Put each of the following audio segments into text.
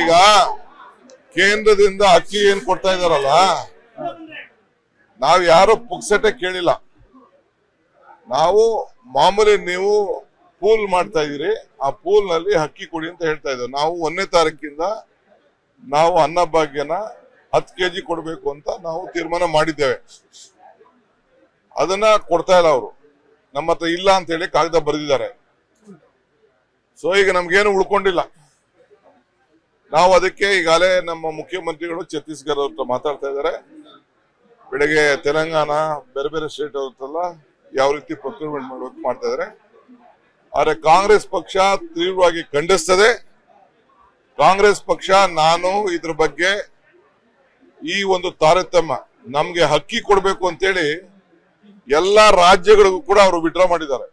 ಈಗ ಕೇಂದ್ರದಿಂದ ಅಕ್ಕಿ ಏನ್ ಕೊಡ್ತಾ ಇದಾರಲ್ಲ, ನಾವ್ ಯಾರು ಪುಕ್ಸಟೆ ಕೇಳಿಲ್ಲ. ನಾವು ಮಾಮೂಲಿ ನೀವು ಪೂಲ್ ಮಾಡ್ತಾ ಇದೀರಿ, ಆ ಪೂಲ್ ನಲ್ಲಿ ಅಕ್ಕಿ ಕೊಡಿ ಅಂತ ಹೇಳ್ತಾ ಇದ್ದೇವೆ. ನಾವು 1ನೇ ತಾರೀಕಿಂದ ನಾವು ಅನ್ನಭಾಗ್ಯನ 10 kg ಕೊಡ್ಬೇಕು ಅಂತ ನಾವು ತೀರ್ಮಾನ ಮಾಡಿದ್ದೇವೆ. ಅದನ್ನ ಕೊಡ್ತಾ ಇಲ್ಲ ಅವರು, ನಮ್ಮ ಹತ್ರ ಇಲ್ಲ ಅಂತ ಹೇಳಿ ಕಾಗದ ಬರೆದಿದ್ದಾರೆ. ಸೊ ಈಗ ನಮ್ಗೇನು ಉಳ್ಕೊಂಡಿಲ್ಲ. ನಾವು ಅದಕ್ಕೆ ಈಗಾಗಲೇ ನಮ್ಮ ಮುಖ್ಯಮಂತ್ರಿಗಳು ಛತ್ತೀಸ್ಗಢ ಅವ್ರ ಮಾತಾಡ್ತಾ ಇದ್ದಾರೆ. ಬೆಳಗ್ಗೆ ತೆಲಂಗಾಣ ಬೇರೆ ಬೇರೆ ಸ್ಟೇಟ್ ಅವ್ರಲ್ಲ ಯಾವ ರೀತಿ ಪ್ರೊಕ್ಯೂರ್ಮೆಂಟ್ ಮಾಡಬೇಕು ಮಾಡ್ತಾ ಇದ್ದಾರೆ. ಆದ್ರೆ ಕಾಂಗ್ರೆಸ್ ಪಕ್ಷ ತೀವ್ರವಾಗಿ ಖಂಡಿಸ್ತದೆ. ಕಾಂಗ್ರೆಸ್ ಪಕ್ಷ ನಾನು ಇದ್ರ ಬಗ್ಗೆ ಈ ಒಂದು ತಾರತಮ್ಯ ನಮ್ಗೆ ಅಕ್ಕಿ ಕೊಡ್ಬೇಕು ಅಂತೇಳಿ ಎಲ್ಲಾ ರಾಜ್ಯಗಳಿಗೂ ಕೂಡ ಅವರು ವಿಡ್ರಾ ಮಾಡಿದ್ದಾರೆ,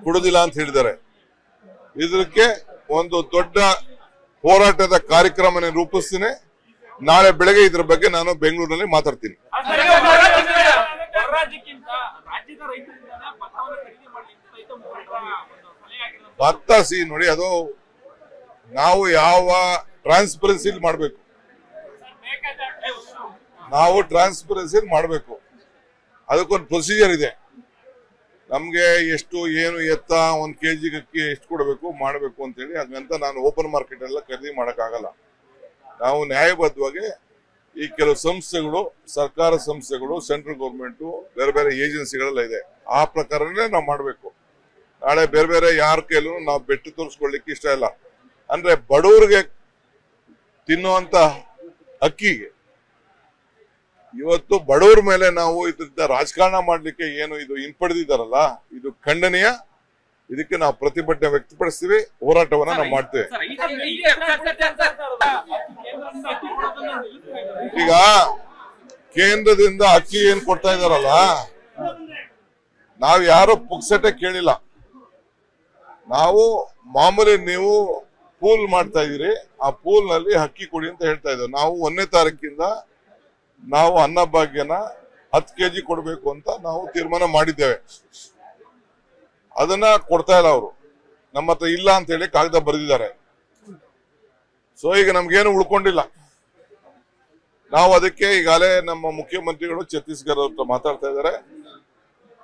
ಕೊಡುದಿಲ್ಲ ಅಂತ ಹೇಳಿದ್ದಾರೆ. ಇದಕ್ಕೆ ಒಂದು ದೊಡ್ಡ ಹೋರಾಟದ ಕಾರ್ಯಕ್ರಮ ರೂಪಿಸ್ತೀನಿ. ನಾಳೆ ಬೆಳಗ್ಗೆ ಇದ್ರ ಬಗ್ಗೆ ನಾನು ಬೆಂಗಳೂರಿನಲ್ಲಿ ಮಾತಾಡ್ತೀನಿ. ಭತ್ತ ನೋಡಿ, ಅದು ನಾವು ಯಾವ ಟ್ರಾನ್ಸ್ಪರೆನ್ಸಿ ಮಾಡಬೇಕು, ಅದಕ್ಕೊಂದು ಪ್ರೊಸೀಜರ್ ಇದೆ. ನಮ್ಗೆ ಎಷ್ಟು ಏನು ಎತ್ತ 1 kg ಅಕ್ಕಿ ಎಷ್ಟು ಕೊಡಬೇಕು ಮಾಡಬೇಕು ಅಂತೇಳಿ, ಹಾಗಂತ ನಾನು ಓಪನ್ ಮಾರ್ಕೆಟ್ ಎಲ್ಲ ಖರೀದಿ ಮಾಡಕ್ಕಾಗಲ್ಲ. ನಾವು ನ್ಯಾಯಬದ್ಧವಾಗಿ ಈ ಕೆಲವು ಸಂಸ್ಥೆಗಳು, ಸರ್ಕಾರ ಸಂಸ್ಥೆಗಳು, ಸೆಂಟ್ರಲ್ ಗೌರ್ಮೆಂಟ್ ಬೇರೆ ಬೇರೆ ಏಜೆನ್ಸಿಗಳೆಲ್ಲ ಇದೆ, ಆ ಪ್ರಕಾರನೇ ನಾವು ಮಾಡಬೇಕು. ನಾಳೆ ಬೇರೆ ಬೇರೆ ಯಾರ ಕೈಲೂ ನಾವು ಬೆಟ್ಟು ತೋರಿಸ್ಕೊಳ್ಳಿಕ್ಕೆ ಇಷ್ಟ ಇಲ್ಲ. ಅಂದ್ರೆ ಬಡವರಿಗೆ ತಿನ್ನುವಂತ ಅಕ್ಕಿಗೆ ಇವತ್ತು ಬಡವರ ಮೇಲೆ ನಾವು ಇದರಿಂದ ರಾಜಕಾರಣ ಮಾಡ್ಲಿಕ್ಕೆ ಏನು ಇದು ಹಿಂಪಡೆದಿದ್ದಾರಲ್ಲ, ಇದು ಖಂಡನೀಯ. ಇದಕ್ಕೆ ನಾವು ಪ್ರತಿಭಟನೆ ವ್ಯಕ್ತಪಡಿಸ್ತೀವಿ, ಹೋರಾಟವನ್ನ ನಾವು ಮಾಡ್ತೇವೆ. ಈಗ ಕೇಂದ್ರದಿಂದ ಅಕ್ಕಿ ಏನ್ ಕೊಡ್ತಾ ಇದಾರಲ್ಲ, ನಾವ್ ಯಾರು ಪುಕ್ಸಟೆ ಕೇಳಿಲ್ಲ. ನಾವು ಮಾಮೂಲಿ ನೀವು ಪೂಲ್ ಮಾಡ್ತಾ ಇದೀರಿ, ಆ ಪೂಲ್ ನಲ್ಲಿ ಅಕ್ಕಿ ಕೊಡಿ ಅಂತ ಹೇಳ್ತಾ ಇದ್ದೇವೆ. ನಾವು 1ನೇ ತಾರೀಕಿಂದ ನಾವು ಅನ್ನಭಾಗ್ಯನ 10 kg ಕೊಡ್ಬೇಕು ಅಂತ ನಾವು ತೀರ್ಮಾನ ಮಾಡಿದ್ದೇವೆ. ಅದನ್ನ ಕೊಡ್ತಾ ಇಲ್ಲ ಅವರು, ನಮ್ಮ ಹತ್ರ ಇಲ್ಲ ಅಂತ ಹೇಳಿ ಕಾಗದ ಬರೆದಿದ್ದಾರೆ. ಸೊ ಈಗ ನಮ್ಗೇನು ಉಳ್ಕೊಂಡಿಲ್ಲ. ನಾವು ಅದಕ್ಕೆ ಈಗಾಗಲೇ ನಮ್ಮ ಮುಖ್ಯಮಂತ್ರಿಗಳು ಛತ್ತೀಸ್ಗಢ ಅವ್ರ ಮಾತಾಡ್ತಾ ಇದ್ದಾರೆ.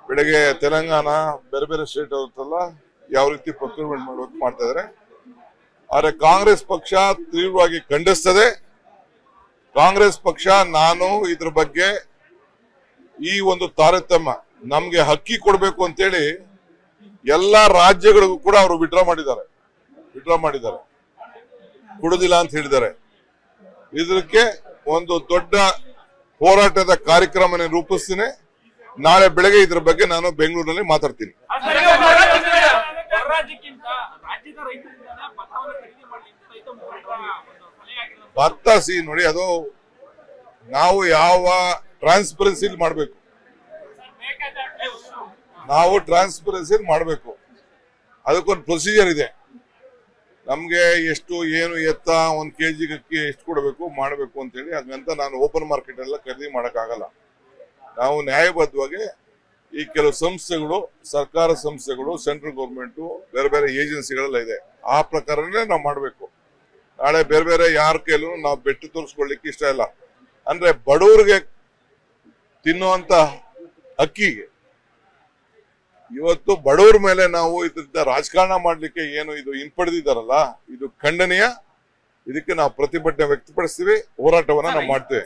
ಬೆಳಗ್ಗೆ ತೆಲಂಗಾಣ ಬೇರೆ ಬೇರೆ ಸ್ಟೇಟ್ ಅವ್ರಲ್ಲ ಯಾವ ರೀತಿ ಪ್ರೊಕ್ಯೂರ್ಮೆಂಟ್ ಮಾಡಬೇಕು ಮಾಡ್ತಾ ಇದ್ದಾರೆ. ಆದ್ರೆ ಕಾಂಗ್ರೆಸ್ ಪಕ್ಷ ತೀವ್ರವಾಗಿ ಖಂಡಿಸ್ತದೆ. ಕಾಂಗ್ರೆಸ್ ಪಕ್ಷ ನಾನು ಇದ್ರ ಬಗ್ಗೆ ಈ ಒಂದು ತಾರತಮ್ಯ ನಮ್ಗೆ ಅಕ್ಕಿ ಕೊಡ್ಬೇಕು ಅಂತೇಳಿ ಎಲ್ಲಾ ರಾಜ್ಯಗಳಿಗೂ ಕೂಡ ಅವರು ವಿಡ್ರಾ ಮಾಡಿದ್ದಾರೆ, ಕೊಡುದಿಲ್ಲ ಅಂತ ಹೇಳಿದ್ದಾರೆ. ಇದಕ್ಕೆ ಒಂದು ದೊಡ್ಡ ಹೋರಾಟದ ಕಾರ್ಯಕ್ರಮ ರೂಪಿಸ್ತೀನಿ. ನಾಳೆ ಬೆಳಗ್ಗೆ ಇದ್ರ ಬಗ್ಗೆ ನಾನು ಬೆಂಗಳೂರಿನಲ್ಲಿ ಮಾತಾಡ್ತೀನಿ. ಭತ್ತ ನೋಡಿ, ಅದು ನಾವು ಯಾವ ಟ್ರಾನ್ಸ್ಪರೆನ್ಸಿ ಮಾಡಬೇಕು, ಅದಕ್ಕೊಂದು ಪ್ರೊಸೀಜರ್ ಇದೆ. ನಮ್ಗೆ ಎಷ್ಟು ಏನು ಎತ್ತ 1 kg ಅಕ್ಕಿ ಎಷ್ಟು ಕೊಡಬೇಕು ಮಾಡಬೇಕು ಅಂತೇಳಿ, ಹಾಗಂತ ನಾನು ಓಪನ್ ಮಾರ್ಕೆಟ್ ಎಲ್ಲ ಖರೀದಿ ಮಾಡಕ್ಕಾಗಲ್ಲ. ನಾವು ನ್ಯಾಯಬದ್ಧವಾಗಿ ಈ ಕೆಲವು ಸಂಸ್ಥೆಗಳು, ಸರ್ಕಾರ ಸಂಸ್ಥೆಗಳು, ಸೆಂಟ್ರಲ್ ಗೌರ್ಮೆಂಟ್ ಬೇರೆ ಬೇರೆ ಏಜೆನ್ಸಿಗಳೆಲ್ಲ ಇದೆ, ಆ ಪ್ರಕಾರನೇ ನಾವು ಮಾಡಬೇಕು. ನಾಳೆ ಬೇರೆ ಬೇರೆ ಯಾರ ಕೈಲೂ ನಾವು ಬೆಟ್ಟು ತೋರಿಸ್ಕೊಳ್ಳಿಕ್ಕೆ ಇಷ್ಟ ಇಲ್ಲ. ಅಂದ್ರೆ ಬಡವರಿಗೆ ತಿನ್ನುವಂತ ಅಕ್ಕಿಗೆ ಇವತ್ತು ಬಡವರ ಮೇಲೆ ನಾವು ಇದರಿಂದ ರಾಜಕಾರಣ ಮಾಡ್ಲಿಕ್ಕೆ ಏನು ಇದು ಹಿಂಪಡೆದಿದ್ದಾರಲ್ಲ, ಇದು ಖಂಡನೀಯ. ಇದಕ್ಕೆ ನಾವು ಪ್ರತಿಭಟನೆ ವ್ಯಕ್ತಪಡಿಸ್ತೀವಿ, ಹೋರಾಟವನ್ನ ನಾವು ಮಾಡ್ತೇವೆ.